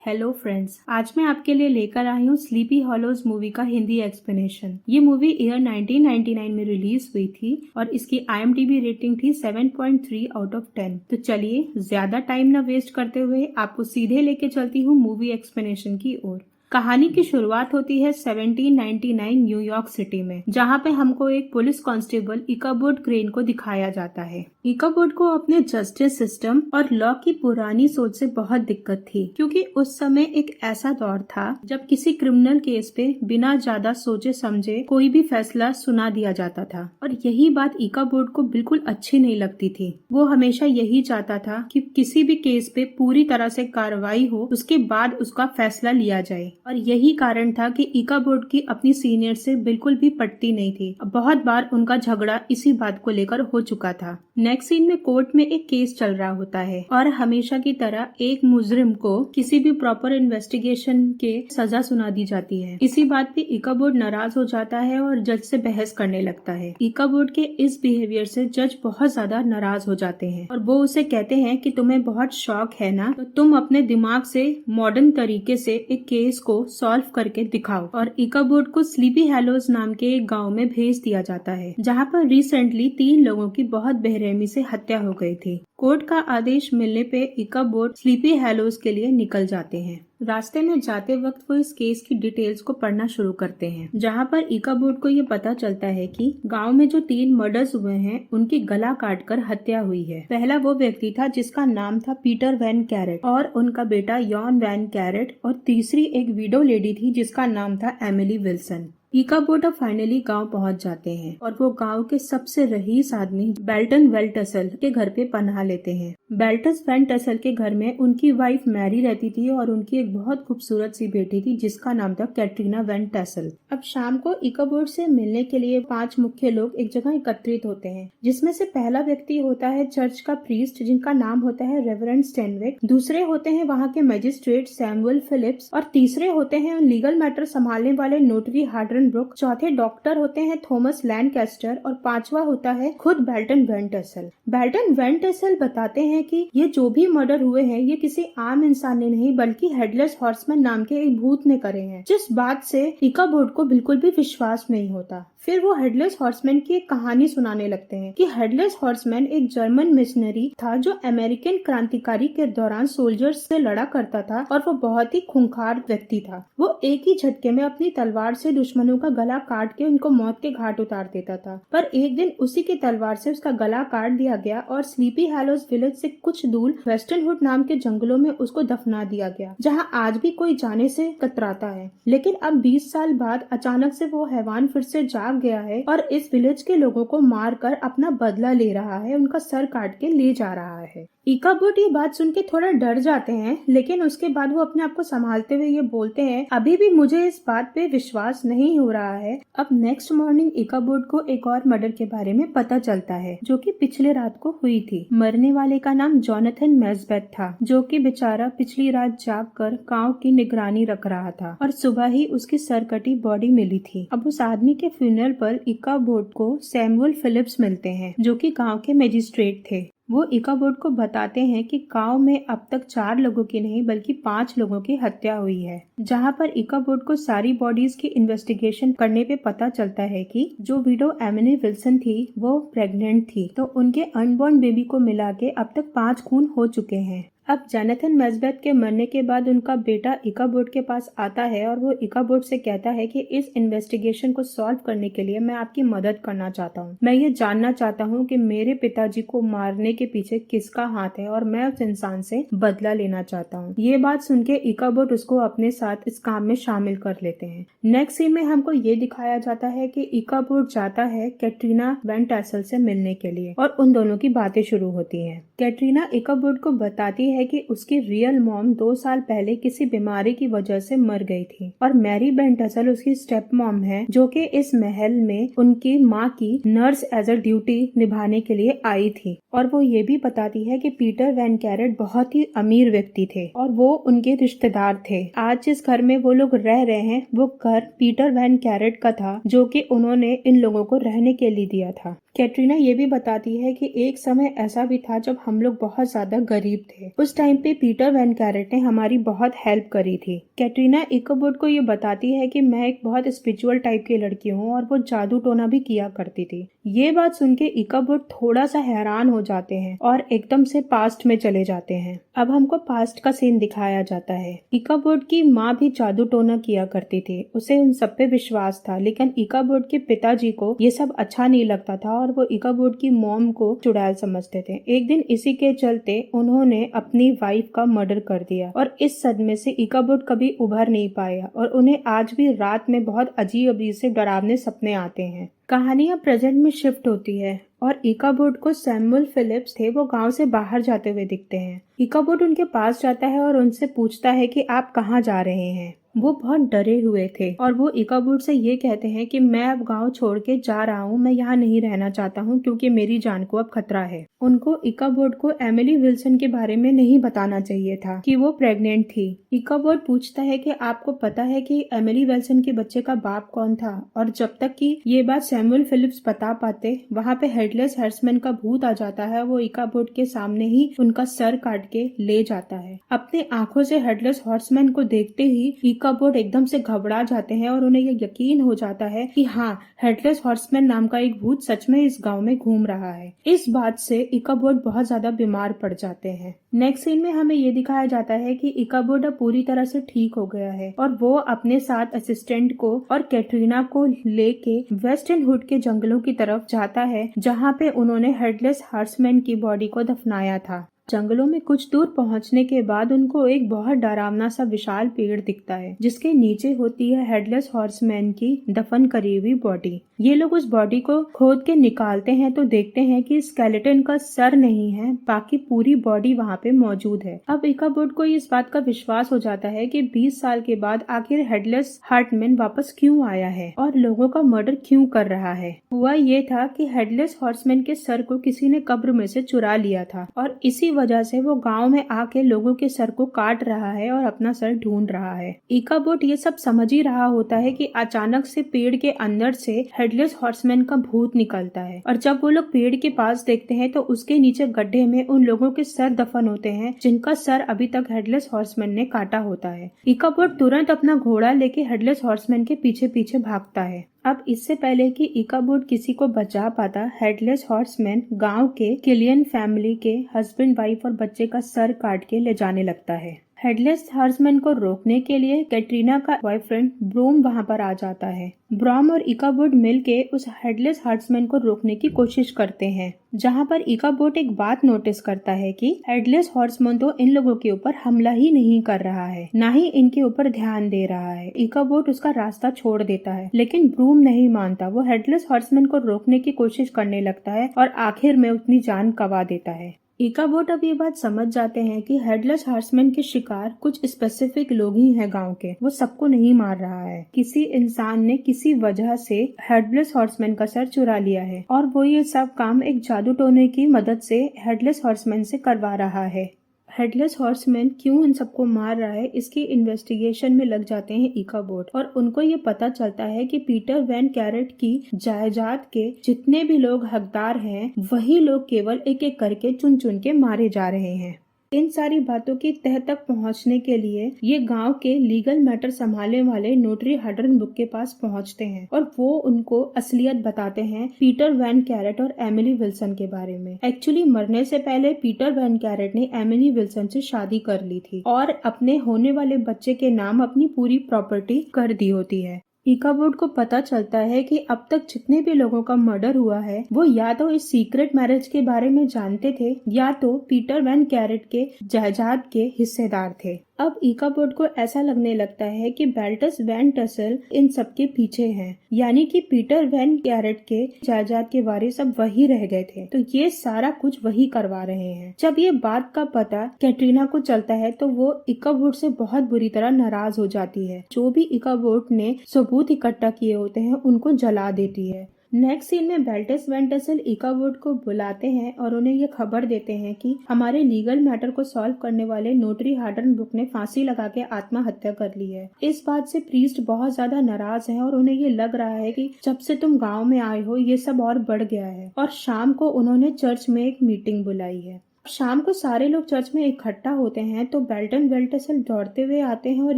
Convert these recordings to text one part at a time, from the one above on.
Hello friends, आज मैं आपके लिए लेकर आई हूँ स्लीपी हॉलोज मूवी का हिंदी एक्सप्लेनेशन। ये मूवी ईयर 1999 में रिलीज हुई थी और इसकी IMDb रेटिंग थी 7.3 आउट ऑफ 10। तो चलिए ज्यादा टाइम न वेस्ट करते हुए आपको सीधे लेके चलती हूँ मूवी एक्सप्लेनेशन की ओर। कहानी की शुरुआत होती है 1799 न्यूयॉर्क सिटी में, जहाँ पे हमको एक पुलिस कांस्टेबल इकाबोड क्रेन को दिखाया जाता है। इकाबोड को अपने जस्टिस सिस्टम और लॉ की पुरानी सोच से बहुत दिक्कत थी, क्योंकि उस समय एक ऐसा दौर था जब किसी क्रिमिनल केस पे बिना ज्यादा सोचे समझे कोई भी फैसला सुना दिया जाता था, और यही बात इकाबोड को बिल्कुल अच्छी नहीं लगती थी। वो हमेशा यही चाहता था कि किसी भी केस पे पूरी तरह से कार्रवाई हो, उसके बाद उसका फैसला लिया जाए। और यही कारण था कि इकाबोड की अपनी सीनियर से बिल्कुल भी पटती नहीं थी। बहुत बार उनका झगड़ा इसी बात को लेकर हो चुका था। नेक्स्ट सीन में कोर्ट में एक केस चल रहा होता है और हमेशा की तरह एक मुजरिम को किसी भी प्रॉपर इन्वेस्टिगेशन के सजा सुना दी जाती है। इसी बात पे इकाबोड नाराज हो जाता है और जज से बहस करने लगता है। इकाबोड के इस बिहेवियर से जज बहुत ज्यादा नाराज हो जाते हैं और वो उसे कहते हैं कि तुम्हें बहुत शौक है ना, तो तुम अपने दिमाग से मॉडर्न तरीके से एक केस को सॉल्व करके दिखाओ। और इकाबोड को स्लीपी हैलोज नाम के एक गांव में भेज दिया जाता है, जहां पर रिसेंटली 3 लोगों की बहुत बेरहमी से हत्या हो गई थी। कोर्ट का आदेश मिलने पे इकाबोड स्लीपी हैलोज के लिए निकल जाते हैं। रास्ते में जाते वक्त वो इस केस की डिटेल्स को पढ़ना शुरू करते हैं, जहां पर इकाबोड को ये पता चलता है कि गांव में जो 3 मर्डर्स हुए हैं उनकी गला काटकर हत्या हुई है। पहला वो व्यक्ति था जिसका नाम था पीटर वैन कैरेट और उनका बेटा यॉन वैन कैरेट, और तीसरी एक विडो लेडी थी जिसका नाम था एमिली विल्सन। इकाबोड फाइनली गांव पहुंच जाते हैं और वो गांव के सबसे रईस आदमी बेल्टन वेन टसल के घर पे पनाह लेते हैं। बेल्टस वेन टसल के घर में उनकी वाइफ मैरी रहती थी और उनकी एक बहुत खूबसूरत सी बेटी थी जिसका नाम था कैटरीना वेन टसल। अब शाम को इकाबोड से मिलने के लिए 5 मुख्य लोग एक जगह एकत्रित होते हैं, जिसमें से पहला व्यक्ति होता है चर्च का प्रीस्ट जिनका नाम होता है रेवरेंड स्टेनविक, दूसरे होते हैं वहाँ के मजिस्ट्रेट सैमुअल फिलिप्स, और तीसरे होते हैं लीगल मैटर संभालने वाले नोटरी हार्डन ब्रुक, चौथे डॉक्टर होते हैं थॉमस लैनकेस्टर, और 5वां होता है खुद Belton when tussle. Belton when tussle बताते हैं कि ये जो भी मर्डर हुए हैं ये किसी आम इंसान ने नहीं बल्कि हेडलेस हॉर्समैन नाम के एक भूत ने करे हैं, जिस बात से इकाबोड को बिल्कुल भी विश्वास नहीं होता। फिर वो हेडलेस हॉर्समैन की एक कहानी सुनाने लगते हैं कि हेडलेस हॉर्समैन एक जर्मन मिशनरी था जो अमेरिकन क्रांतिकारी के दौरान सोल्जर्स से लड़ा करता था, और वो बहुत ही खूंखार व्यक्ति था। वो एक ही झटके में अपनी तलवार से दुश्मनों का गला काट के उनको मौत के घाट उतार देता था। पर एक दिन उसी की तलवार से उसका गला काट दिया गया और स्लीपी हैलोज विलेज से कुछ दूर वेस्टर्नहुड नाम के जंगलों में उसको दफना दिया गया, जहाँ आज भी कोई जाने से कतराता है। लेकिन अब 20 साल बाद अचानक से वो हैवान फिर से जाग गया है और इस विलेज के लोगों को मारकर अपना बदला ले रहा है, उनका सर काट के ले जा रहा है। इकाबोड ये बात सुन के थोड़ा डर जाते हैं, लेकिन उसके बाद वो अपने आप को संभालते हुए ये बोलते हैं अभी भी मुझे इस बात पे विश्वास नहीं हो रहा है। अब नेक्स्ट मॉर्निंग इकाबोड को एक और मर्डर के बारे में पता चलता है जो कि पिछले रात को हुई थी। मरने वाले का नाम जोनाथन मैस्बेथ था, जो कि बेचारा पिछली रात जाग कर गाँव की निगरानी रख रहा था और सुबह ही उसकी सरकटी बॉडी मिली थी। अब उस आदमी के फ्यूनरल पर इकाबोड को सैमुअल फिलिप्स मिलते हैं, जो कि गाँव के मजिस्ट्रेट थे। वो इकाबोड को बताते हैं कि गांव में अब तक 4 लोगों की नहीं बल्कि 5 लोगों की हत्या हुई है, जहां पर इकाबोड को सारी बॉडीज की इन्वेस्टिगेशन करने पे पता चलता है कि जो विडो एमिली विल्सन थी वो प्रेग्नेंट थी, तो उनके अनबॉर्न बेबी को मिला के अब तक 5 खून हो चुके हैं। अब जोनाथन मैस्बेथ के मरने के बाद उनका बेटा इकाबोड के पास आता है और वो इकाबोड से कहता है कि इस इन्वेस्टिगेशन को सॉल्व करने के लिए मैं आपकी मदद करना चाहता हूँ। मैं ये जानना चाहता हूँ कि मेरे पिताजी को मारने के पीछे किसका हाथ है और मैं उस इंसान से बदला लेना चाहता हूँ। ये बात सुन के इकाबोड उसको अपने साथ इस काम में शामिल कर लेते हैं। नेक्स्ट सीन में हमको ये दिखाया जाता है कि इकाबोड जाता है कैटरीना वेन टसल से मिलने के लिए और उन दोनों की बातें शुरू होती है। कैटरीना इकाबोड को बताती है कि उसकी रियल मॉम 2 साल पहले किसी बीमारी की वजह से मर गई थी, और मैरी वेन टसल उसकी स्टेप मॉम है, जो कि इस महल में उनकी माँ की नर्स एज अ ड्यूटी निभाने के लिए आई थी। और वो ये भी बताती है कि पीटर वैन कैरेट बहुत ही अमीर व्यक्ति थे और वो उनके रिश्तेदार थे। आज जिस घर में वो लोग रह रहे हैं वो घर पीटर वैन कैरेट का था, जो कि उन्होंने इन लोगों को रहने के लिए दिया था। कैटरीना ये भी बताती है कि एक समय ऐसा भी था जब हम लोग बहुत ज्यादा गरीब थे। उस टाइम पे पीटर वैन कैरेट ने हमारी बहुत हेल्प करी थी। कैटरीना इकोबोड को ये बताती है कि मैं एक बहुत स्पिरिचुअल टाइप की लड़की हूँ और वो जादू टोना भी किया करती थी। ये बात सुन के इकोबोड थोड़ा सा हैरान हो जाते हैं और एकदम से पास्ट में चले जाते हैं। अब हमको पास्ट का सीन दिखाया जाता है। इकोबोड की माँ भी जादू टोना किया करती थी, उसे उन सब पे विश्वास था, लेकिन इकोबोड के पिताजी को ये सब अच्छा नहीं लगता था और वो इकोबोड की मॉम को चुड़ैल समझते थे। एक दिन इसी के चलते उन्होंने अपनी वाइफ का मर्डर कर दिया और इस सदमे से इकोबोड कभी उभर नहीं पाया और उन्हें आज भी रात में बहुत अजीब से डरावने सपने आते हैं। कहानियां प्रेजेंट में शिफ्ट होती है और इकोबोड को सैमुअल फिलिप्स थे, वो गांव से बाहर जाते हुए दिखते हैं। इकोबोड उनके पास जाता है और उनसे पूछता है कि आप कहाँ जा रहे हैं। वो बहुत डरे हुए थे और वो इकोबोड से ये कहते हैं कि मैं अब गांव छोड़ के जा रहा हूँ, मैं यहाँ नहीं रहना चाहता हूँ क्योंकि मेरी जान को अब खतरा है। उनको इकोबोड को एमिली विल्सन के बारे में नहीं बताना चाहिए था कि वो प्रेग्नेंट थी। इकोबोड पूछता है कि आपको पता है कि एमिली विल्सन के बच्चे का बाप कौन था, और जब तक कि ये बात सैमुअल फिलिप्स बता पाते वहाँ पे हेडलेस हॉर्समैन का भूत आ जाता है। वो इकोबोड के सामने ही उनका सर काट के ले जाता है। अपने आंखों से हेडलेस हॉर्समैन को देखते ही इकोबोड एकदम से घबरा जाते हैं और उन्हें ये यकीन हो जाता है कि हाँ, हेडलेस हॉर्समैन नाम का एक भूत सच में इस गांव में घूम रहा है। इस बात से इकोबोड बहुत ज्यादा बीमार पड़ जाते हैं। नेक्स्ट सीन में हमें ये दिखाया जाता है कि इकोबोड अब पूरी तरह से ठीक हो गया है और वो अपने साथ असिस्टेंट को और कैटरीना को लेके वेस्टर्न हुड के जंगलों की तरफ जाता है, जहाँ पे उन्होंने हेडलेस हॉर्समैन की बॉडी को दफनाया था। जंगलों में कुछ दूर पहुंचने के बाद उनको एक बहुत डरावना सा विशाल पेड़ दिखता है, जिसके नीचे होती है हेडलेस हॉर्समैन की दफन करी हुई बॉडी। ये लोग उस बॉडी को खोद के निकालते हैं तो देखते हैं कि स्केलेटन का सर नहीं है, बाकी पूरी बॉडी वहाँ पे मौजूद है। अब इकोबोड को इस बात का विश्वास हो जाता है कि 20 साल के बाद आखिर हेडलेस हॉर्समैन वापस क्यों आया है और लोगों का मर्डर क्यों कर रहा है। हुआ ये था कि हेडलेस हॉर्समैन के सर को किसी ने कब्र में से चुरा लिया था और इसी वजह से वो गांव में आके लोगों के सर को काट रहा है और अपना सर ढूंढ रहा है। इकोबोड ये सब समझ ही रहा होता है कि अचानक से पेड़ के अंदर से हेडलेस हॉर्समैन का भूत निकलता है और जब वो लोग पेड़ के पास देखते हैं तो उसके नीचे गड्ढे में उन लोगों के सर दफन होते हैं जिनका सर अभी तक हेडलेस हॉर्समैन ने काटा होता है। इकोबोड तुरंत अपना घोड़ा लेके हेडलेस हॉर्समैन के पीछे पीछे भागता है। अब इससे पहले कि इकोबोड किसी को बचा पाता, हेडलेस हॉर्समैन गांव के किलियन फैमिली के हस्बैंड, वाइफ और बच्चे का सर काट के ले जाने लगता है। हेडलेस हॉर्समैन को रोकने के लिए कैटरीना का बॉयफ्रेंड ब्रूम वहां पर आ जाता है। ब्रूम और इकोबोड मिलके उस हेडलेस हॉर्समैन को रोकने की कोशिश करते हैं, जहां पर इकोबोड एक बात नोटिस करता है कि हेडलेस हॉर्समैन तो इन लोगों के ऊपर हमला ही नहीं कर रहा है, ना ही इनके ऊपर ध्यान दे रहा है। इकोबोड उसका रास्ता छोड़ देता है, लेकिन ब्रूम नहीं मानता। वो हेडलेस हॉर्समैन को रोकने की कोशिश करने लगता है और आखिर में अपनी जान गंवा देता है। इकोबोड अब ये बात समझ जाते हैं कि हेडलेस हॉर्समैन के शिकार कुछ स्पेसिफिक लोग ही हैं गांव के, वो सबको नहीं मार रहा है। किसी इंसान ने किसी वजह से हेडलेस हॉर्समैन का सर चुरा लिया है और वो ये सब काम एक जादू टोने की मदद से हेडलेस हॉर्समैन से करवा रहा है। हेडलेस हॉर्समैन क्यों इन सबको मार रहा है, इसकी इन्वेस्टिगेशन में लग जाते हैं इकोबोड और उनको ये पता चलता है कि पीटर वैन कैरेट की जायदाद के जितने भी लोग हकदार हैं, वही लोग केवल एक एक करके चुन चुन के मारे जा रहे हैं। इन सारी बातों की तह तक पहुंचने के लिए ये गांव के लीगल मैटर संभालने वाले नोटरी हडर्नबुक के पास पहुंचते हैं और वो उनको असलियत बताते हैं पीटर वैन कैरेट और एमिली विल्सन के बारे में। एक्चुअली मरने से पहले पीटर वैन कैरेट ने एमिली विल्सन से शादी कर ली थी और अपने होने वाले बच्चे के नाम अपनी पूरी प्रॉपर्टी कर दी होती है। इकोबोड को पता चलता है कि अब तक जितने भी लोगों का मर्डर हुआ है वो या तो इस सीक्रेट मैरिज के बारे में जानते थे या तो पीटर वैन कैरेट के जायदाद के हिस्सेदार थे। अब इकोबोड को ऐसा लगने लगता है कि बेल्टस वैन टसल इन सब के पीछे हैं, यानी कि पीटर वैन कैरेट के जायदाद के वारिस अब वही रह गए थे, तो ये सारा कुछ वही करवा रहे हैं। जब ये बात का पता कैटरीना को चलता है तो वो इकोबोड से बहुत बुरी तरह नाराज हो जाती है। जो भी इकोबोड ने सबूत इकट्ठा किए होते हैं उनको जला देती है। नेक्स्ट सीन में बेल्टेस वेंटेसल इकावुड को बुलाते हैं और उन्हें ये खबर देते हैं कि हमारे लीगल मैटर को सॉल्व करने वाले नोटरी हार्डन ब्रुक ने फांसी लगा के आत्महत्या कर ली है। इस बात से प्रीस्ट बहुत ज्यादा नाराज है और उन्हें ये लग रहा है कि जब से तुम गांव में आए हो ये सब और बढ़ गया है, और शाम को उन्होंने चर्च में एक मीटिंग बुलाई है। शाम को सारे लोग चर्च में इकट्ठा होते हैं तो बेल्टन वेल्टेसल दौड़ते हुए आते हैं और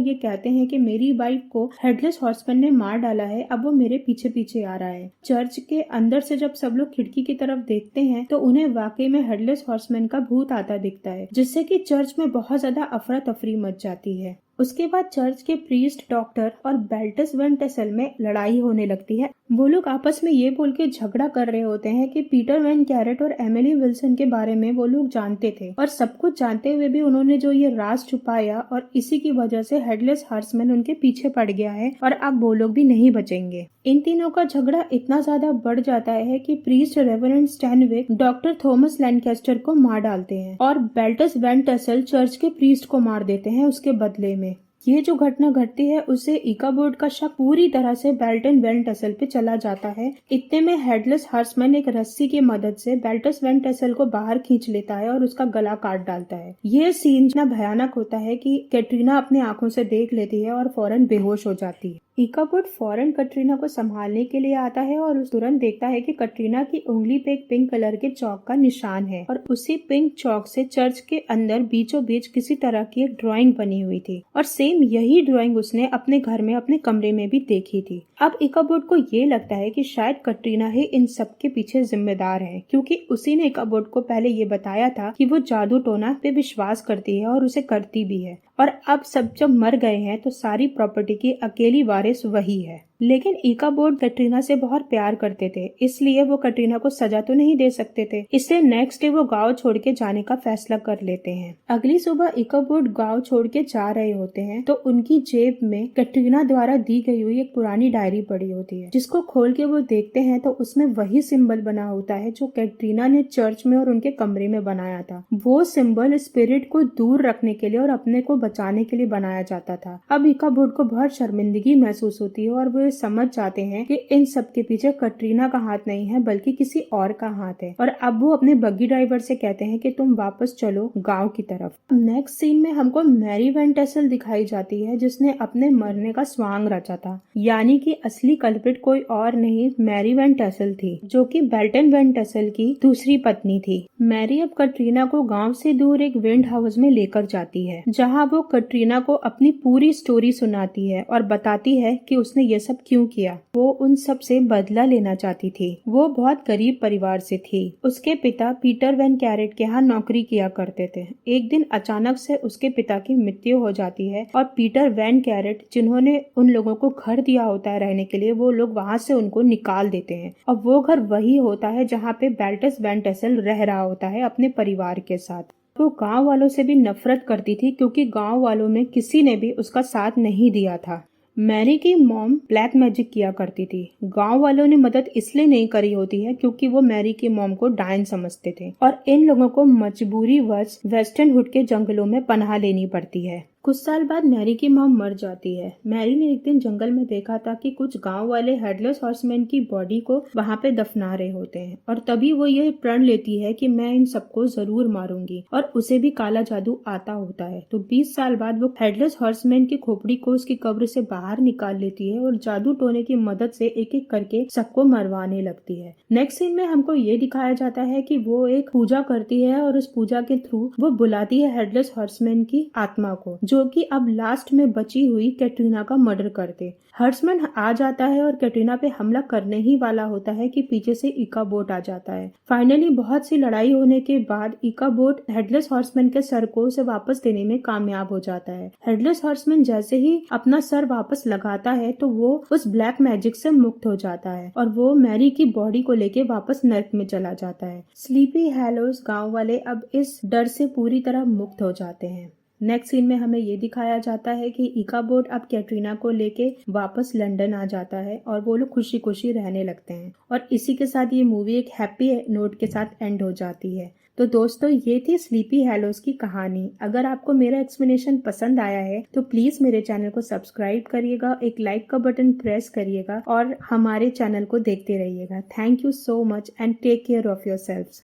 ये कहते हैं कि मेरी वाइफ को हेडलेस हॉर्समैन ने मार डाला है, अब वो मेरे पीछे पीछे आ रहा है। चर्च के अंदर से जब सब लोग खिड़की की तरफ देखते हैं तो उन्हें वाकई में हेडलेस हॉर्समैन का भूत आता दिखता है, जिससे कि चर्च में बहुत ज्यादा अफरा तफरी मच जाती है। उसके बाद चर्च के प्रीस्ट, डॉक्टर और बेल्टेस वेंटेसल में लड़ाई होने लगती है। वो लोग आपस में ये बोल के झगड़ा कर रहे होते हैं कि पीटर वैन कैरेट और एमिली विल्सन के बारे में वो लोग जानते थे, और सब कुछ जानते हुए भी उन्होंने जो ये राज छुपाया, और इसी की वजह से हेडलेस हॉर्समैन उनके पीछे पड़ गया है और अब वो लोग भी नहीं बचेंगे। इन तीनों का झगड़ा इतना ज्यादा बढ़ जाता है कि priest reverend Stanwick doctor Thomas Lancaster को मार डालते हैं और बेल्टेस वेंटेसल चर्च के प्रीस्ट को मार देते हैं उसके बदले में। ये जो घटना घटती है उससे इकाबोर्ड का शक पूरी तरह से बेल्टन वेंटेसल पे चला जाता है। इतने में हेडलेस हॉर्समैन एक रस्सी की मदद से बेल्टेस वेंटेसल को बाहर खींच लेता है और उसका गला काट डालता है। ये सीन इतना भयानक होता है कि कैटरीना अपनी आंखों से देख लेती है और फौरन बेहोश हो जाती है। इकाबोर्ड फौरन कटरीना को संभालने के लिए आता है और तुरंत देखता है कि कटरीना की उंगली पे एक पिंक कलर के चौक का निशान है, और उसी पिंक चौक से चर्च के अंदर बीचों बीच किसी तरह की एक ड्राइंग बनी हुई थी, और सेम यही ड्राइंग उसने अपने घर में अपने कमरे में भी देखी थी। अब इकाबोर्ड को ये लगता है कि शायद कटरीना ही इन सब के पीछे जिम्मेदार है, क्योंकि उसी ने इकाबोर्ड को पहले ये बताया था कि वो जादू टोना पे विश्वास करती है और उसे करती भी है, और अब सब जब मर गए हैं तो सारी प्रॉपर्टी की अकेली वारिस वही है। लेकिन इकाबोर्ड कटरीना से बहुत प्यार करते थे, इसलिए वो कटरीना को सजा तो नहीं दे सकते थे, इसलिए नेक्स्ट डे वो गांव छोड़ के जाने का फैसला कर लेते हैं। अगली सुबह इकाबोर्ड गांव छोड़ के जा रहे होते हैं तो उनकी जेब में कटरीना द्वारा दी गई हुई एक पुरानी डायरी पड़ी होती है, जिसको खोल के वो देखते हैं तो उसमें वही सिंबल बना होता है जो कैटरीना ने चर्च में और उनके कमरे में बनाया था। वो सिंबल स्पिरिट को दूर रखने के लिए और अपने को बचाने के लिए बनाया जाता था। अब इकाबोर्ड को बहुत शर्मिंदगी महसूस होती है और वो समझ जाते हैं कि इन सब के पीछे कटरीना का हाथ नहीं है बल्कि किसी और का हाथ है, और अब वो अपने बग्गी ड्राइवर से कहते हैं कि तुम वापस चलो गांव की तरफ। नेक्स्ट सीन में हमको मैरी वेंटेसल दिखाई जाती है जिसने अपने मरने का स्वांग रचा था, यानी कि असली कल्प्रिट कोई और नहीं मैरी वेंटेसल थी, जो कि बेल्टन वेंटेसल की दूसरी पत्नी थी। मैरी अब कटरीना को गांव से दूर एक विंड हाउस में लेकर जाती है, जहां वो कटरीना को अपनी पूरी स्टोरी सुनाती है और बताती है कि उसने ये सब क्यों किया। वो उन सब से बदला लेना चाहती थी। वो बहुत गरीब परिवार से थी। उसके पिता पीटर वैन कैरेट के यहाँ नौकरी किया करते थे। एक दिन अचानक से उसके पिता की मृत्यु हो जाती है और पीटर वैन कैरेट, जिन्होंने उन लोगों को घर दिया होता है रहने के लिए, वो लोग वहाँ से उनको निकाल देते हैं, और वो घर वही होता है जहाँ पे बेल्टेस वेंटेसल रह रहा होता है अपने परिवार के साथ। वो गांव वालों से भी नफरत करती थी क्योंकि गांव वालों में किसी ने भी उसका साथ नहीं दिया था। मैरी की मॉम ब्लैक मैजिक किया करती थी। गांव वालों ने मदद इसलिए नहीं करी होती है क्योंकि वो मैरी की मॉम को डायन समझते थे, और इन लोगों को मजबूरी वश वेस्टर्न हुड के जंगलों में पनाह लेनी पड़ती है। कुछ साल बाद मैरी की मॉम मर जाती है। मैरी ने एक दिन जंगल में देखा था कि कुछ गांव वाले हेडलेस हॉर्समैन की बॉडी को वहां पे दफना रहे होते हैं, और तभी वो ये प्रण लेती है कि मैं इन सबको जरूर मारूंगी, और उसे भी काला जादू आता होता है। तो 20 साल बाद वो हेडलेस हॉर्समैन की खोपड़ी को उसकी कब्र से बाहर निकाल लेती है और जादू टोने की मदद से एक एक करके सबको मरवाने लगती है। नेक्स्ट सीन में हमको ये दिखाया जाता है कि वो एक पूजा करती है और उस पूजा के थ्रू वो बुलाती है हेडलेस हॉर्समैन की आत्मा को, जो कि अब लास्ट में बची हुई कैटरीना का मर्डर करते। हॉर्समैन आ जाता है और कैटरीना पे हमला करने ही वाला होता है कि पीछे से इकाबोर्ड आ जाता है। फाइनली बहुत सी लड़ाई होने के बाद इकाबोर्ड हेडलेस हॉर्समैन के सर को उसे वापस देने में कामयाब हो जाता है। हेडलेस हॉर्समैन जैसे ही अपना सर वापस लगाता है तो वो उस ब्लैक मैजिक से मुक्त हो जाता है और वो मैरी की बॉडी को लेके वापस नर्क में चला जाता है। स्लीपी हैलोज गाँव वाले अब इस डर से पूरी तरह मुक्त हो जाते हैं। नेक्स्ट सीन में हमें ये दिखाया जाता है कि इकाबोर्ड अब कैटरीना को लेके वापस लंदन आ जाता है और वो लोग खुशी खुशी रहने लगते हैं और इसी के साथ ये मूवी एक हैप्पी नोट के साथ एंड हो जाती है। तो दोस्तों ये थी स्लीपी हेलोज की कहानी। अगर आपको मेरा एक्सप्लेनेशन पसंद आया है तो प्लीज मेरे चैनल को सब्सक्राइब करिएगा, एक लाइक का बटन प्रेस करिएगा और हमारे चैनल को देखते रहिएगा। Thank you so much and take care of your self.